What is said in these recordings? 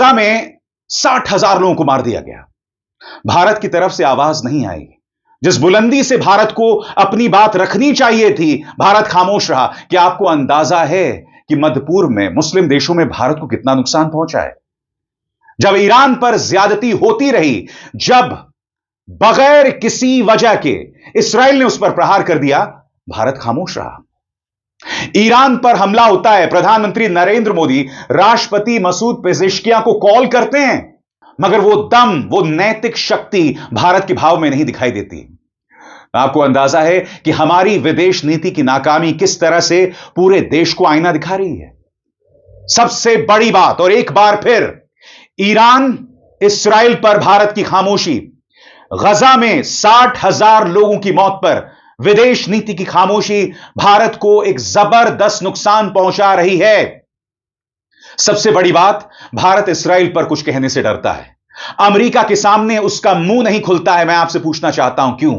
गजा में 60,000 लोगों को मार दिया गया। भारत की तरफ से आवाज नहीं आई। जिस बुलंदी से भारत को अपनी बात रखनी चाहिए थी, भारत खामोश रहा। क्या आपको अंदाजा है कि मध्य पूर्व में मुस्लिम देशों में भारत को कितना नुकसान पहुंचा है? जब ईरान पर ज्यादती होती रही, जब बगैर किसी वजह के इस्राएल ने उस पर प्रहार कर दिया, भारत खामोश रहा। ईरान पर हमला होता है, प्रधानमंत्री नरेंद्र मोदी राष्ट्रपति मसूद पेजेश्कियां को कॉल करते हैं, मगर वो दम, वो नैतिक शक्ति भारत के भाव में नहीं दिखाई देती। आपको अंदाजा है कि हमारी विदेश नीति की नाकामी किस तरह से पूरे देश को आईना दिखा रही है। सबसे बड़ी बात, और एक बार फिर ईरान इस्राएल पर भारत की खामोशी, गजा में 60,000 लोगों की मौत पर विदेश नीति की खामोशी भारत को एक जबरदस्त नुकसान पहुंचा रही है। सबसे बड़ी बात, भारत इस्राएल पर कुछ कहने से डरता है। अमेरिका के सामने उसका मुंह नहीं खुलता है। मैं आपसे पूछना चाहता हूं क्यों?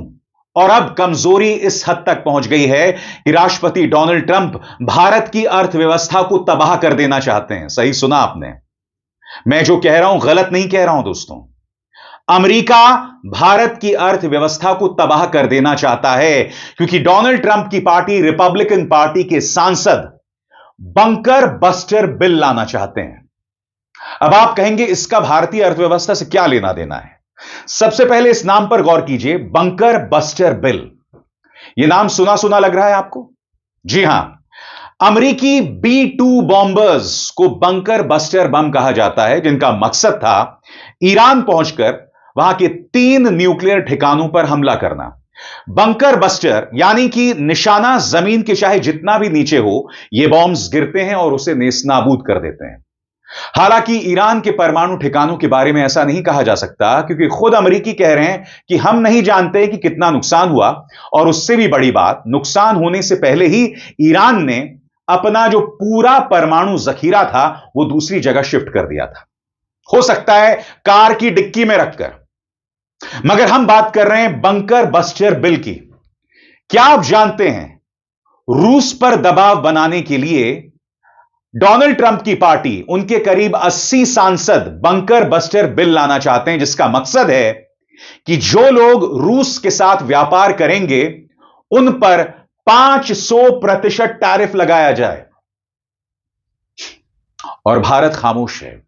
और अब कमजोरी इस हद तक पहुंच गई है कि राष्ट्रपति डोनाल्ड ट्रंप भारत की अर्थव्यवस्था को तबाह कर देना चाहते हैं। सही सुना आपने, मैं जो कह रहा हूं गलत नहीं कह रहा हूं दोस्तों। अमेरिका भारत की अर्थव्यवस्था को तबाह कर देना चाहता है क्योंकि डोनाल्ड ट्रंप की पार्टी, रिपब्लिकन पार्टी के सांसद बंकर बस्टर बिल लाना चाहते हैं। अब आप कहेंगे इसका भारतीय अर्थव्यवस्था से क्या लेना देना है? सबसे पहले इस नाम पर गौर कीजिए, बंकर बस्टर बिल। यह नाम सुना सुना लग रहा है आपको? जी हां, अमेरिकी B-2 बॉम्बर्स को बंकर बस्टर बम कहा जाता है, जिनका मकसद था ईरान पहुंचकर वहां के 3 न्यूक्लियर ठिकानों पर हमला करना। बंकर बस्टर यानी कि निशाना जमीन के चाहे जितना भी नीचे हो, यह बॉम्ब्स गिरते हैं और उसे नेस्तनाबूद कर देते हैं। हालांकि ईरान के परमाणु ठिकानों के बारे में ऐसा नहीं कहा जा सकता, क्योंकि खुद अमेरिकी कह रहे हैं कि हम नहीं जानते कि कितना नुकसान हुआ, और उससे भी बड़ी बात, नुकसान होने से पहले ही ईरान ने अपना जो पूरा परमाणु जखीरा था वो दूसरी जगह शिफ्ट कर दिया था, हो सकता है कार की डिक्की में रखकर। मगर हम बात कर रहे हैं बंकर बस्टर बिल की। क्या आप जानते हैं, रूस पर दबाव बनाने के लिए डोनाल्ड ट्रंप की पार्टी, उनके करीब 80 सांसद बंकर बस्टर बिल लाना चाहते हैं, जिसका मकसद है कि जो लोग रूस के साथ व्यापार करेंगे उन पर 500% टैरिफ लगाया जाए। और भारत खामोश है।